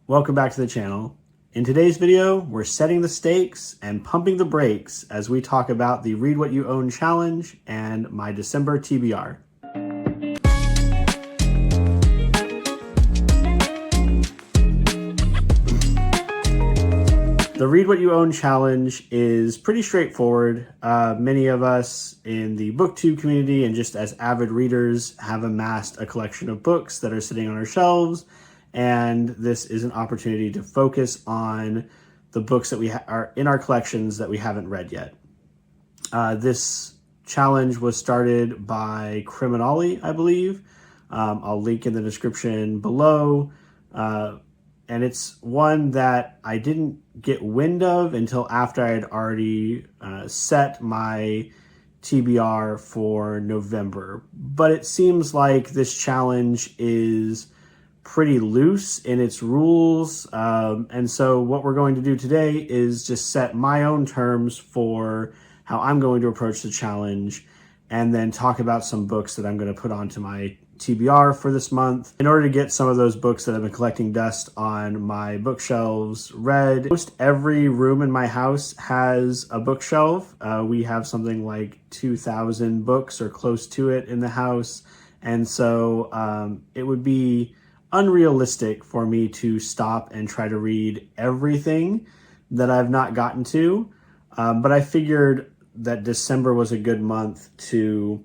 Welcome back to the channel. In today's video, we're setting the stakes and pumping the brakes as we talk about the Read What You Own challenge and my December TBR. The Read What You Own challenge is pretty straightforward. Many of us in the booktube community and just as avid readers have amassed a collection of books that are sitting on our shelves, and this is an opportunity to focus on the books that we are in our collections that we haven't read yet. This challenge was started by Criminali, I believe. I'll link in the description below. And it's one that I didn't get wind of until after I had already set my TBR for November. But it seems like this challenge is pretty loose in its rules. And so what we're going to do today is just set my own terms for how I'm going to approach the challenge and then talk about some books that I'm going to put onto my TBR for this month in order to get some of those books that have been collecting dust on my bookshelves read. Most every room in my house has a bookshelf. We have something like 2,000 books or close to it in the house. And so it would be unrealistic for me to stop and try to read everything that I've not gotten to. But I figured that December was a good month to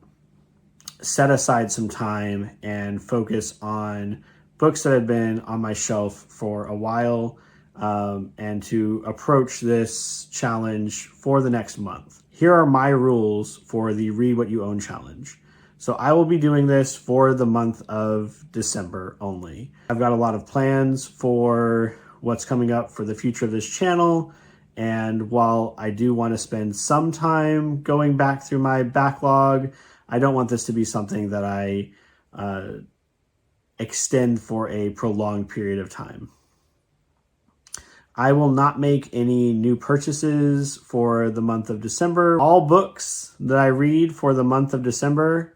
set aside some time and focus on books that have been on my shelf for a while, and to approach this challenge for the next month. Here are my rules for the Read What You Own challenge. So I will be doing this for the month of December only. I've got a lot of plans for what's coming up for the future of this channel. And while I do want to spend some time going back through my backlog, I don't want this to be something that I extend for a prolonged period of time. I will not make any new purchases for the month of December. All books that I read for the month of December,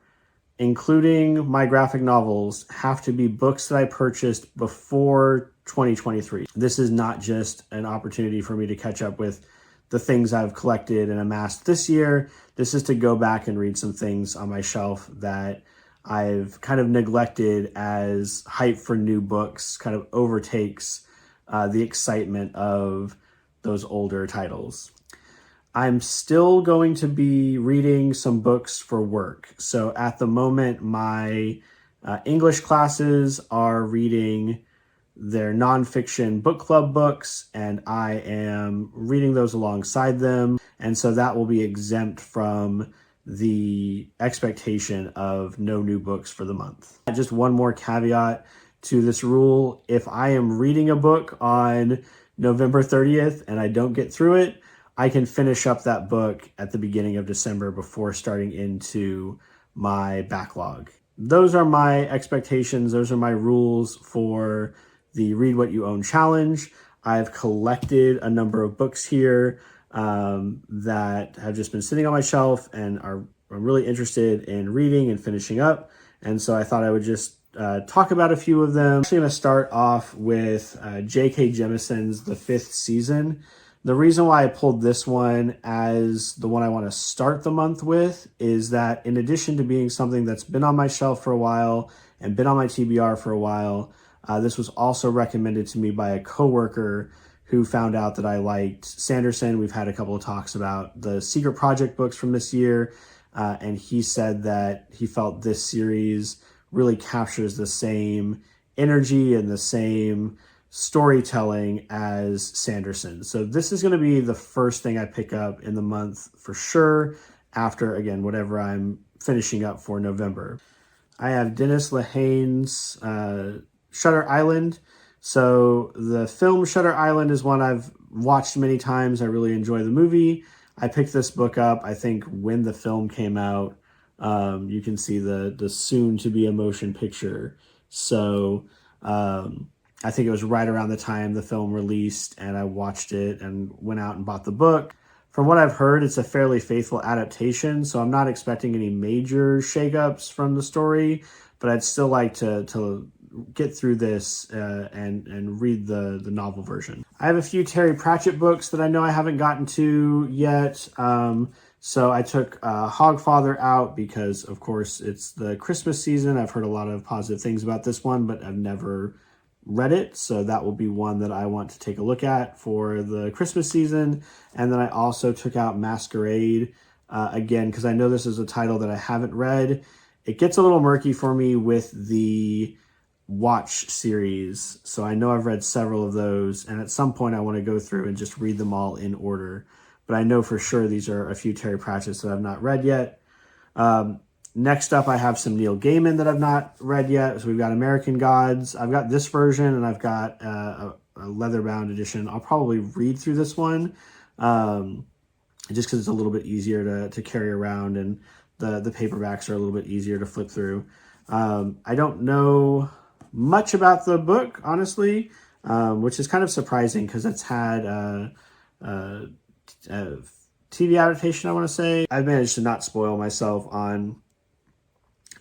including my graphic novels, have to be books that I purchased before 2023. This is not just an opportunity for me to catch up with the things I've collected and amassed this year. This is to go back and read some things on my shelf that I've kind of neglected as hype for new books kind of overtakes the excitement of those older titles. I'm still going to be reading some books for work. So at the moment, my English classes are reading their nonfiction book club books, and I am reading those alongside them. And so that will be exempt from the expectation of no new books for the month. Just one more caveat to this rule. If I am reading a book on November 30th and I don't get through it, I can finish up that book at the beginning of December before starting into my backlog. Those are my expectations. Those are my rules for the Read What You Own challenge. I've collected a number of books here that have just been sitting on my shelf and I'm really interested in reading and finishing up. And so I thought I would just talk about a few of them. I'm actually going to start off with J.K. Jemison's The Fifth Season. The reason why I pulled this one as the one I want to start the month with is that in addition to being something that's been on my shelf for a while and been on my TBR for a while, this was also recommended to me by a coworker who found out that I liked Sanderson. We've had a couple of talks about the Secret Project books from this year, and he said that he felt this series really captures the same energy and the same storytelling as Sanderson. So this is going to be the first thing I pick up in the month for sure, after, again, whatever I'm finishing up for November. I have Dennis Lehane's Shutter Island. So the film Shutter Island is one I've watched many times. I really enjoy the movie. I picked this book up, I think, when the film came out. You can see the soon-to-be a motion picture. So I think it was right around the time the film released, and I watched it and went out and bought the book. From what I've heard, it's a fairly faithful adaptation, so I'm not expecting any major shakeups from the story, but I'd still like to get through this and read the novel version. I have a few Terry Pratchett books that I know I haven't gotten to yet. So I took Hogfather out because, of course, it's the Christmas season. I've heard a lot of positive things about this one, but I've never read it. So that will be one that I want to take a look at for the Christmas season. And then I also took out Masquerade, again, because I know this is a title that I haven't read. It gets a little murky for me with the Watch series. So I know I've read several of those, and at some point I want to go through and just read them all in order. But I know for sure these are a few Terry Pratchett's that I've not read yet. Next up, I have some Neil Gaiman that I've not read yet. So we've got American Gods. I've got this version, and I've got a leather-bound edition. I'll probably read through this one just because it's a little bit easier to carry around, and the paperbacks are a little bit easier to flip through. I don't know much about the book, honestly, which is kind of surprising because it's had TV adaptation, I want to say. I've managed to not spoil myself on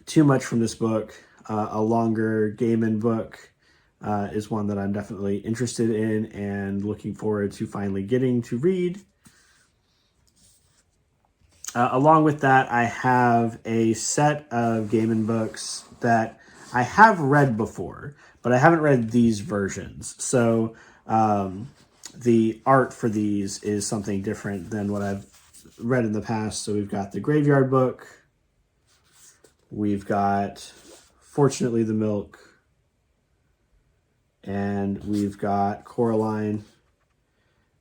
too much from this book. A longer Gaiman book is one that I'm definitely interested in and looking forward to finally getting to read. Along with that, I have a set of Gaiman books that I have read before, but I haven't read these versions. So the art for these is something different than what I've read in the past. So we've got the Graveyard Book. We've got Fortunately the Milk. And we've got Coraline.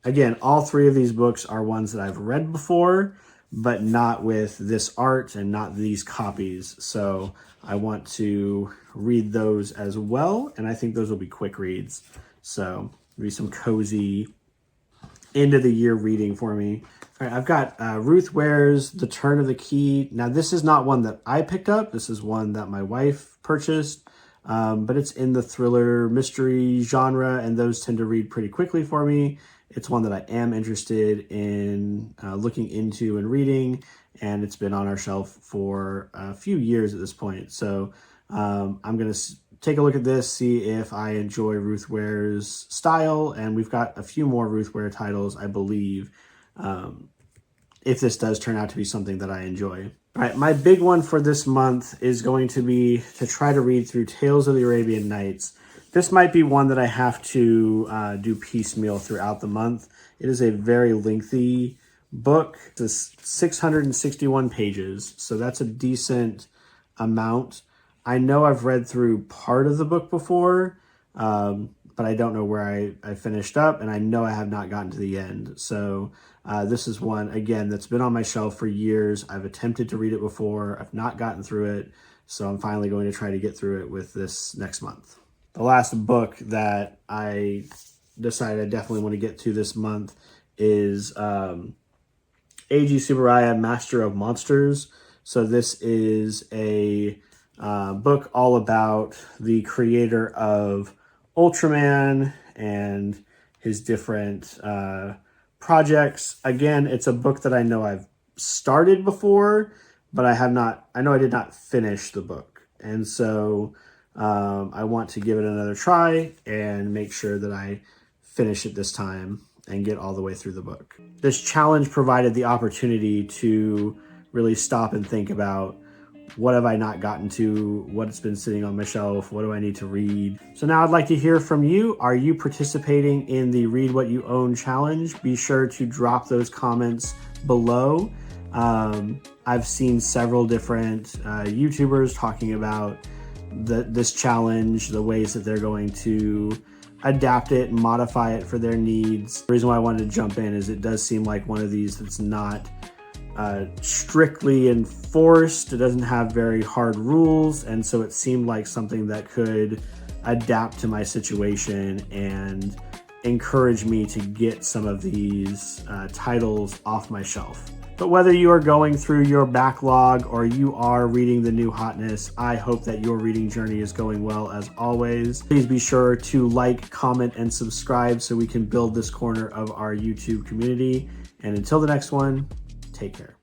Again, all three of these books are ones that I've read before, but not with this art and not these copies. So I want to read those as well. And I think those will be quick reads. So be some cozy end of the year reading for me. All right, I've got Ruth Ware's The Turn of the Key. Now, this is not one that I picked up. This is one that my wife purchased, but it's in the thriller mystery genre, and those tend to read pretty quickly for me. It's one that I am interested in looking into and reading, and it's been on our shelf for a few years at this point. So I'm going to take a look at this, see if I enjoy Ruth Ware's style, and we've got a few more Ruth Ware titles, I believe, if this does turn out to be something that I enjoy. All right, my big one for this month is going to be to try to read through Tales of the Arabian Nights. This might be one that I have to do piecemeal throughout the month. It is a very lengthy book. It's 661 pages, so that's a decent amount. I know I've read through part of the book before, but I don't know where I finished up, and I know I have not gotten to the end. So this is one, again, that's been on my shelf for years. I've attempted to read it before. I've not gotten through it, so I'm finally going to try to get through it with this next month. The last book that I decided I definitely want to get to this month is A.G. Subaraya, Master of Monsters. So this is a book all about the creator of Ultraman and his different projects. Again, it's a book that I know I've started before, but I know I did not finish the book. And so I want to give it another try and make sure that I finish it this time and get all the way through the book. This challenge provided the opportunity to really stop and think about, what have I not gotten to? What's been sitting on my shelf? What do I need to read? So now I'd like to hear from you. Are you participating in the Read What You Own challenge? Be sure to drop those comments below. I've seen several different YouTubers talking about this challenge, the ways that they're going to adapt it and modify it for their needs. The reason why I wanted to jump in is it does seem like one of these that's not strictly enforced. It doesn't have very hard rules, and so it seemed like something that could adapt to my situation and encourage me to get some of these titles off my shelf. But whether you are going through your backlog or you are reading the new hotness, I hope that your reading journey is going well as always. Please be sure to like, comment, and subscribe so we can build this corner of our YouTube community. And until the next one, take care.